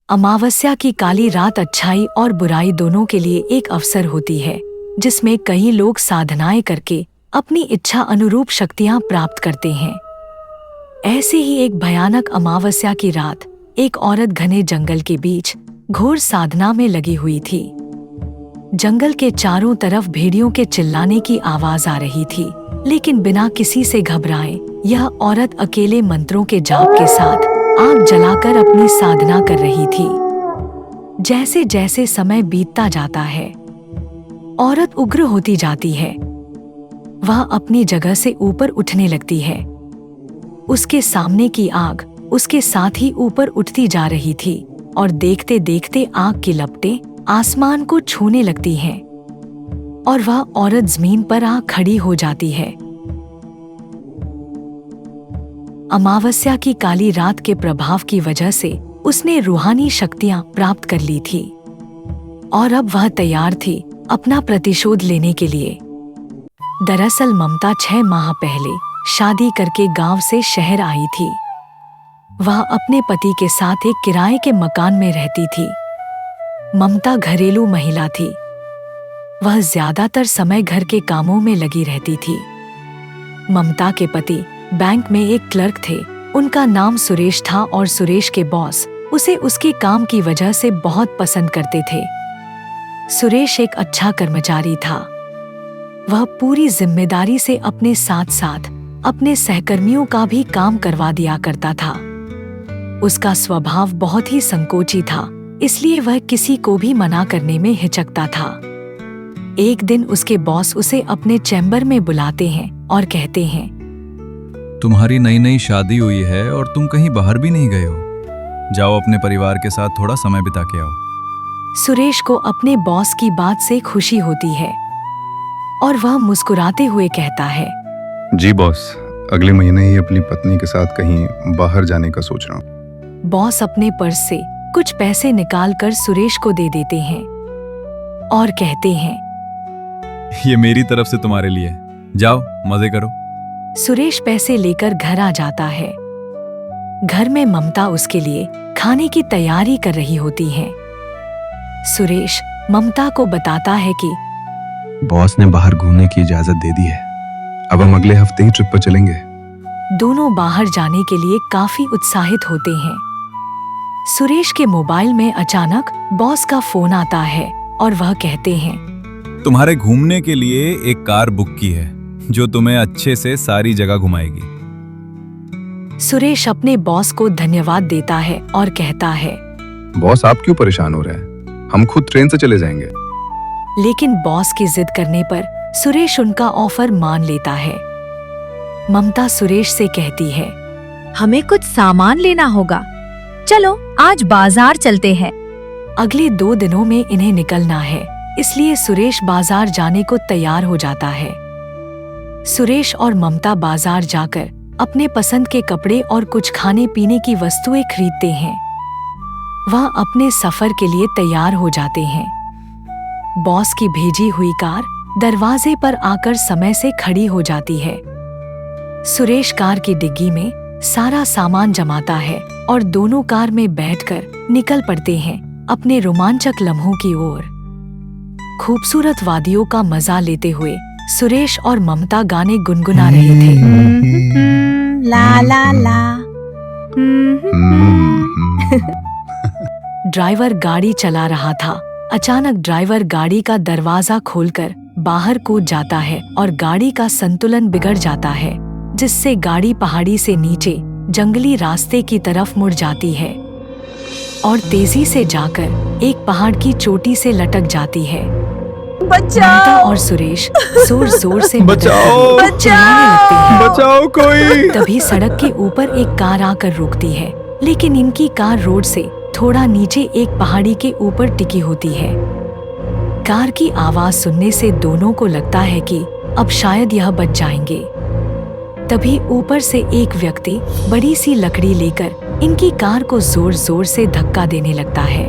अमावस्या की काली रात अच्छाई और बुराई दोनों के लिए एक अवसर होती है, जिसमें कई लोग साधनाएं करके अपनी इच्छा अनुरूप शक्तियां प्राप्त करते हैं। ऐसे ही एक भयानक अमावस्या की रात एक औरत घने जंगल के बीच घोर साधना में लगी हुई थी। जंगल के चारों तरफ भेड़ियों के चिल्लाने की आवाज आ रही थी, लेकिन बिना किसी से घबराए यह औरत अकेले मंत्रों के जाप के साथ आग जलाकर अपनी साधना कर रही थी। जैसे जैसे समय बीतता जाता है, औरत उग्र होती जाती है। वह अपनी जगह से ऊपर उठने लगती है। उसके सामने की आग उसके साथ ही ऊपर उठती जा रही थी और देखते देखते आग की लपटें आसमान को छूने लगती हैं और वह औरत जमीन पर आ खड़ी हो जाती है। अमावस्या की काली रात के प्रभाव की वजह से उसने रूहानी शक्तियां प्राप्त कर ली थी और अब वह तैयार थी अपना प्रतिशोध लेने के लिए। दरअसल ममता 6 माह पहले शादी करके गांव से शहर आई थी। वह अपने पति के साथ एक किराए के मकान में रहती थी। ममता घरेलू महिला थी। वह ज्यादातर समय घर के कामों में लगी रहती थी। ममता के पति बैंक में एक क्लर्क थे। उनका नाम सुरेश था और सुरेश के बॉस उसे उसके काम की वजह से बहुत पसंद करते थे। सुरेश एक अच्छा कर्मचारी था। वह पूरी जिम्मेदारी से अपने साथ साथ अपने सहकर्मियों का भी काम करवा दिया करता था। उसका स्वभाव बहुत ही संकोची था, इसलिए वह किसी को भी मना करने में हिचकता था। एक दिन उसके बॉस उसे अपने चैम्बर में बुलाते हैं और कहते हैं, तुम्हारी नई नई शादी हुई है और तुम कहीं बाहर भी नहीं गए हो। जाओ अपने परिवार के साथ थोड़ा समय बिता के आओ। सुरेश को अपने बॉस की बात से खुशी होती है और वह मुस्कुराते हुए कहता है, जी बॉस, अगले महीने ही अपनी पत्नी के साथ कहीं बाहर जाने का सोच रहा हूँ। बॉस अपने पर्स से कुछ पैसे निकालकर सुरेश को दे देते हैं और कहते हैं, ये मेरी तरफ से तुम्हारे लिए, जाओ मजे करो। सुरेश पैसे लेकर घर आ जाता है। घर में ममता उसके लिए खाने की तैयारी कर रही होती है। सुरेश ममता को बताता है कि बॉस ने बाहर घूमने की इजाजत दे दी है। अब हम अगले हफ्ते ही ट्रिप पर चलेंगे। दोनों बाहर जाने के लिए काफी उत्साहित होते हैं। सुरेश के मोबाइल में अचानक बॉस का फोन आता है और वह कहते हैं, तुम्हारे घूमने के लिए एक कार बुक की है जो तुम्हें अच्छे से सारी जगह घुमाएगी। सुरेश अपने बॉस को धन्यवाद देता है और कहता है, बॉस आप क्यों परेशान हो रहे हैं, हम खुद ट्रेन से चले जाएंगे। लेकिन बॉस की जिद करने पर सुरेश उनका ऑफर मान लेता है। ममता सुरेश से कहती है, हमें कुछ सामान लेना होगा, चलो आज बाजार चलते हैं। अगले 2 दिनों में इन्हें निकलना है, इसलिए सुरेश बाजार जाने को तैयार हो जाता है। सुरेश और ममता बाजार जाकर अपने पसंद के कपड़े और कुछ खाने पीने की वस्तुएं खरीदते हैं। वह अपने सफर के लिए तैयार हो जाते हैं। बॉस की भेजी हुई कार दरवाजे पर आकर समय से खड़ी हो जाती है। सुरेश कार की डिग्गी में सारा सामान जमाता है और दोनों कार में बैठकर निकल पड़ते हैं अपने रोमांचक लम्हों की ओर। खूबसूरत वादियों का मजा लेते हुए सुरेश और ममता गाने गुनगुना रहे थे। ला ला ला। ड्राइवर गाड़ी चला रहा था। अचानक ड्राइवर गाड़ी का दरवाजा खोलकर बाहर कूद जाता है और गाड़ी का संतुलन बिगड़ जाता है, जिससे गाड़ी पहाड़ी से नीचे जंगली रास्ते की तरफ मुड़ जाती है और तेजी से जाकर एक पहाड़ की चोटी से लटक जाती है। ममता और सुरेश जोर जोर से चिल्लाने लगते हैं। बचाओ कोई। तभी सड़क के ऊपर एक कार आकर रुकती है, लेकिन इनकी कार रोड से थोड़ा नीचे एक पहाड़ी के ऊपर टिकी होती है। कार की आवाज सुनने से दोनों को लगता है कि अब शायद यह बच जाएंगे। तभी ऊपर से एक व्यक्ति बड़ी सी लकड़ी लेकर इनकी कार को जोर जोर से धक्का देने लगता है।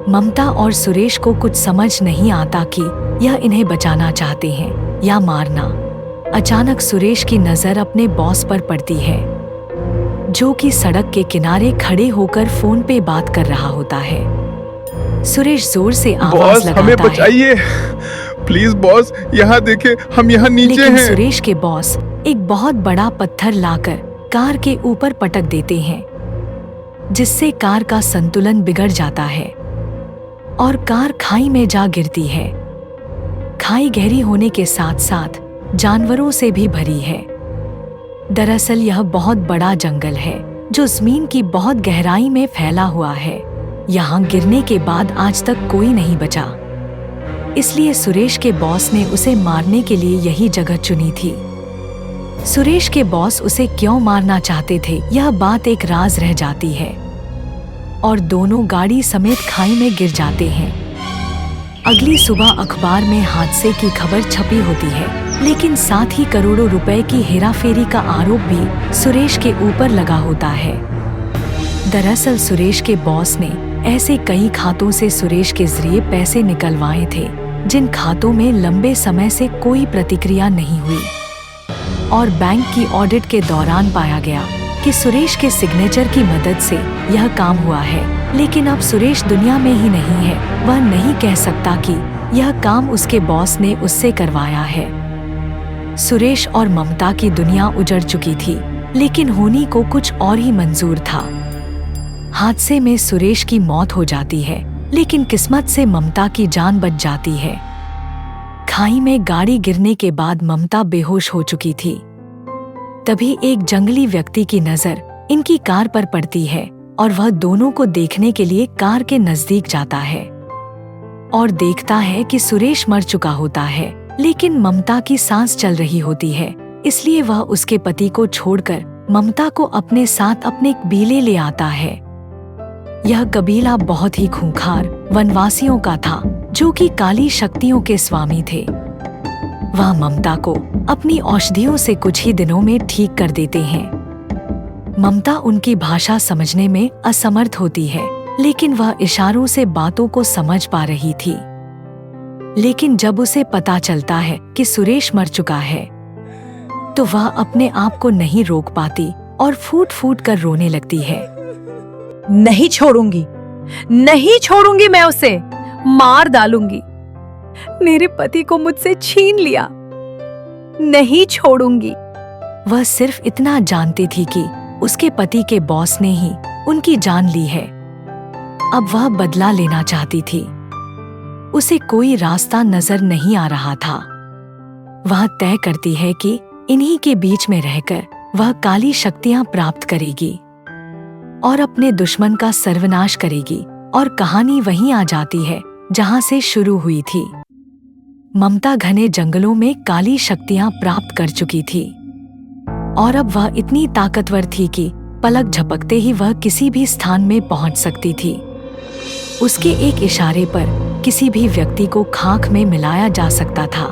ममता और सुरेश को कुछ समझ नहीं आता कि यह इन्हें बचाना चाहते हैं या मारना। अचानक सुरेश की नजर अपने बॉस पर पड़ती है, जो कि सड़क के किनारे खड़े होकर फोन पे बात कर रहा होता है। सुरेश जोर से आवाज बॉस लगाता हमें है, बचाइए, प्लीज बॉस, यहाँ देखे, हम यहाँ नीचे लेकिन हैं। सुरेश के बॉस एक बहुत बड़ा पत्थर लाकर कार के ऊपर पटक देते हैं, जिससे कार का संतुलन बिगड़ जाता है और कार खाई में जा गिरती है। खाई गहरी होने के साथ साथ जानवरों से भी भरी है। दरअसल यह बहुत बड़ा जंगल है जो जमीन की बहुत गहराई में फैला हुआ है। यहाँ गिरने के बाद आज तक कोई नहीं बचा, इसलिए सुरेश के बॉस ने उसे मारने के लिए यही जगह चुनी थी। सुरेश के बॉस उसे क्यों मारना चाहते थे, यह बात एक राज रह जाती है और दोनों गाड़ी समेत खाई में गिर जाते हैं। अगली सुबह अखबार में हादसे की खबर छपी होती है, लेकिन साथ ही करोड़ों रुपए की हेराफेरी का आरोप भी सुरेश के ऊपर लगा होता है। दरअसल सुरेश के बॉस ने ऐसे कई खातों से सुरेश के जरिए पैसे निकलवाए थे, जिन खातों में लंबे समय से कोई प्रतिक्रिया नहीं हुई और बैंक की ऑडिट के दौरान पाया गया कि सुरेश के सिग्नेचर की मदद से यह काम हुआ है। लेकिन अब सुरेश दुनिया में ही नहीं है, वह नहीं कह सकता कि यह काम उसके बॉस ने उससे करवाया है। सुरेश और ममता की दुनिया उजड़ चुकी थी, लेकिन होनी को कुछ और ही मंजूर था। हादसे में सुरेश की मौत हो जाती है, लेकिन किस्मत से ममता की जान बच जाती है। खाई में गाड़ी गिरने के बाद ममता बेहोश हो चुकी थी। तभी एक जंगली व्यक्ति की नजर इनकी कार पर पड़ती है और वह दोनों को देखने के लिए कार के नजदीक जाता है और देखता है कि सुरेश मर चुका होता है, लेकिन ममता की सांस चल रही होती है। इसलिए वह उसके पति को छोड़कर ममता को अपने साथ अपने कबीले ले आता है। यह कबीला बहुत ही खूंखार वनवासियों का था, जो कि काली शक्तियों के स्वामी थे। वह ममता को अपनी औषधियों से कुछ ही दिनों में ठीक कर देते हैं। ममता उनकी भाषा समझने में असमर्थ होती है, लेकिन वह इशारों से बातों को समझ पा रही थी। लेकिन जब उसे पता चलता है कि सुरेश मर चुका है, तो वह अपने आप को नहीं रोक पाती और फूट फूट कर रोने लगती है। नहीं छोड़ूंगी, नहीं छोड़ूंगी, मैं उसे मार डालूंगी। मेरे पति को मुझसे छीन लिया, नहीं छोड़ूंगी। वह सिर्फ इतना जानती थी कि उसके पति के बॉस ने ही उनकी जान ली है। अब वह बदला लेना चाहती थी। उसे कोई रास्ता नजर नहीं आ रहा था। वह तय करती है कि इन्हीं के बीच में रहकर वह काली शक्तियां प्राप्त करेगी और अपने दुश्मन का सर्वनाश करेगी। और कहानी वहीं आ जाती है जहां से शुरू हुई थी। ममता घने जंगलों में काली शक्तियां प्राप्त कर चुकी थी और अब वह इतनी ताकतवर थी कि पलक झपकते ही वह किसी भी स्थान में पहुंच सकती थी। उसके एक इशारे पर किसी भी व्यक्ति को खाक में मिलाया जा सकता था।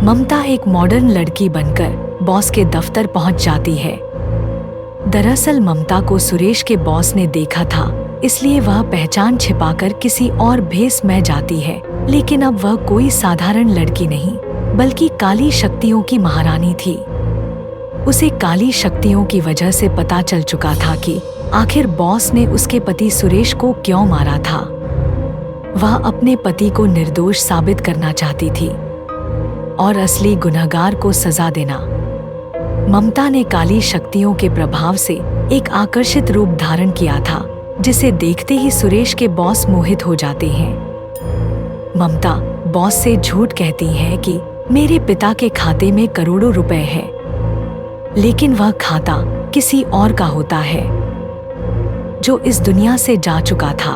ममता एक मॉडर्न लड़की बनकर बॉस के दफ्तर पहुंच जाती है। दरअसल ममता को सुरेश के बॉस ने देखा था, इसलिए वह पहचान छिपाकर किसी और भेस में जाती है। लेकिन अब वह कोई साधारण लड़की नहीं, बल्कि काली शक्तियों की महारानी थी। उसे काली शक्तियों की वजह से पता चल चुका था कि आखिर बॉस ने उसके पति सुरेश को क्यों मारा था। वह अपने पति को निर्दोष साबित करना चाहती थी और असली गुनहगार को सजा देना। ममता ने काली शक्तियों के प्रभाव से एक आकर्षित रूप धारण किया था, जिसे देखते ही सुरेश के बॉस मोहित हो जाते हैं। ममता बॉस से झूठ कहती है कि मेरे पिता के खाते में करोड़ों रुपए हैं, लेकिन वह खाता किसी और का होता है जो इस दुनिया से जा चुका था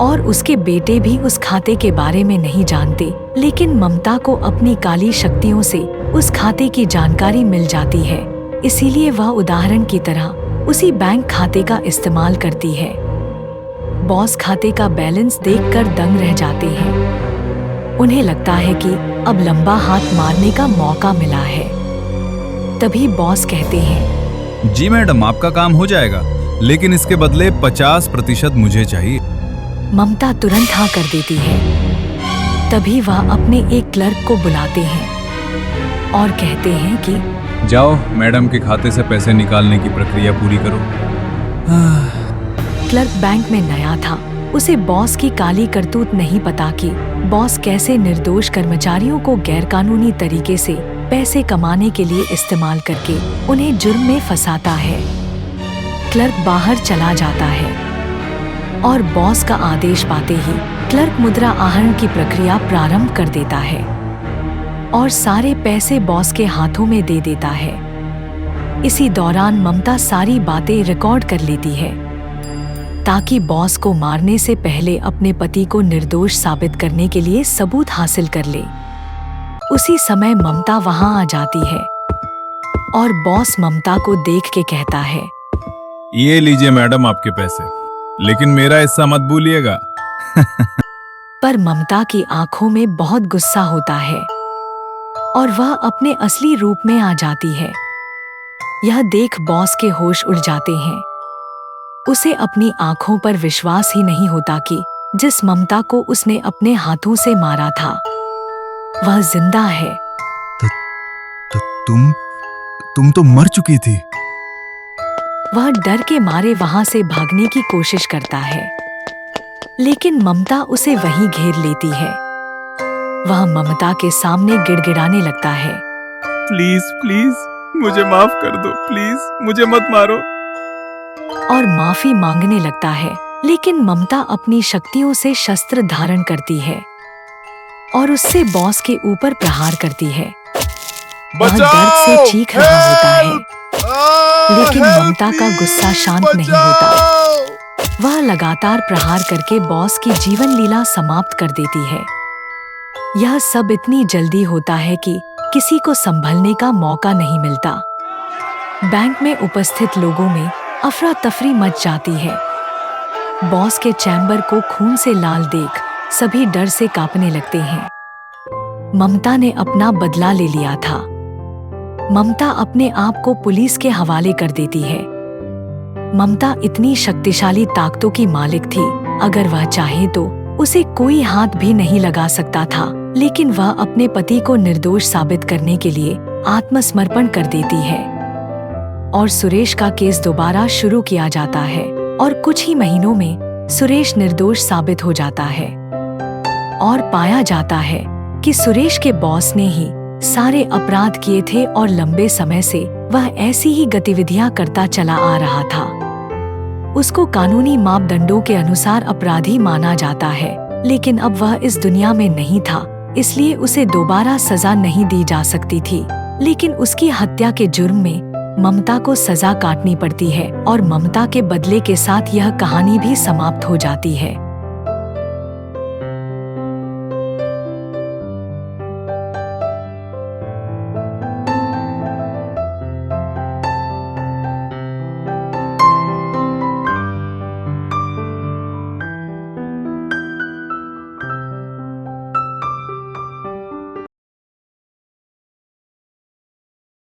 और उसके बेटे भी उस खाते के बारे में नहीं जानते। लेकिन ममता को अपनी काली शक्तियों से उस खाते की जानकारी मिल जाती है, इसीलिए वह उदाहरण की तरह उसी बैंक खाते का इस्तेमाल करती है। बॉस खाते का बैलेंस देखकर दंग रह जाते हैं। उन्हें लगता है कि अब लंबा हाथ मारने का मौका मिला है। तभी बॉस कहते हैं, जी मैडम, आपका काम हो जाएगा, लेकिन इसके बदले 50% मुझे चाहिए। ममता तुरंत हाँ कर देती है। तभी वह अपने एक क्लर्क को बुलाते हैं और कहते हैं कि जाओ मैडम के खाते से पैसे निकालने की प्रक्रिया पूरी करो। क्लर्क बैंक में नया था। उसे बॉस की काली करतूत नहीं पता कि बॉस कैसे निर्दोष कर्मचारियों को गैरकानूनी तरीके से पैसे कमाने के लिए इस्तेमाल करके उन्हें जुर्म में फंसाता है। क्लर्क बाहर चला जाता है और बॉस का आदेश पाते ही क्लर्क मुद्रा आहरण की प्रक्रिया प्रारंभ कर देता है और सारे पैसे बॉस के हाथों में दे देता है। इसी दौरान ममता सारी बातें रिकॉर्ड कर लेती है ताकि बॉस को मारने से पहले अपने पति को निर्दोष साबित करने के लिए सबूत हासिल कर ले। उसी समय ममता वहां आ जाती है और बॉस ममता को देख के कहता है, ये लीजिए मैडम आपके पैसे, लेकिन मेरा हिस्सा मत भूलिएगा। पर ममता की आंखों में बहुत गुस्सा होता है और वह अपने असली रूप में आ जाती है। यह देख बॉस के होश उड़ जाते हैं। उसे अपनी आंखों पर विश्वास ही नहीं होता कि जिस ममता को उसने अपने हाथों से मारा था वह जिंदा है। तुम तो मर चुकी थी। वह डर के मारे वहां से भागने की कोशिश करता है, लेकिन ममता उसे वहीं घेर लेती है। वह ममता के सामने गिड़गिड़ाने लगता है, प्लीज प्लीज मुझे माफ कर दो, प्लीज मुझे मत मारो। और माफी मांगने लगता है। लेकिन ममता अपनी शक्तियों से शस्त्र धारण करती है और उससे बॉस के ऊपर प्रहार करती है। वह दर्द से चीख रहा होता है, लेकिन ममता का गुस्सा शांत नहीं होता। वह लगातार प्रहार करके बॉस की जीवन लीला समाप्त कर देती है। यह सब इतनी जल्दी होता है कि किसी को संभलने का मौका नहीं मिलता। बैंक में उपस्थित लोगों में अफरा तफरी मच जाती है। बॉस के चैम्बर को खून से लाल देख सभी डर से कांपने लगते हैं। ममता ने अपना बदला ले लिया था। ममता अपने आप को पुलिस के हवाले कर देती है। ममता इतनी शक्तिशाली ताकतों की मालिक थी, अगर वह चाहे तो उसे कोई हाथ भी नहीं लगा सकता था, लेकिन वह अपने पति को निर्दोष साबित करने के लिए आत्मसमर्पण कर देती है और सुरेश का केस दोबारा शुरू किया जाता है और कुछ ही महीनों में सुरेश निर्दोष साबित हो जाता है और पाया जाता है कि सुरेश के बॉस ने ही सारे अपराध किए थे और लंबे समय से वह ऐसी ही गतिविधियां करता चला आ रहा था। उसको कानूनी मापदंडों के अनुसार अपराधी माना जाता है, लेकिन अब वह इस दुनिया में नहीं था, इसलिए उसे दोबारा सजा नहीं दी जा सकती थी। लेकिन उसकी हत्या के जुर्म में ममता को सजा काटनी पड़ती है और ममता के बदले के साथ यह कहानी भी समाप्त हो जाती है।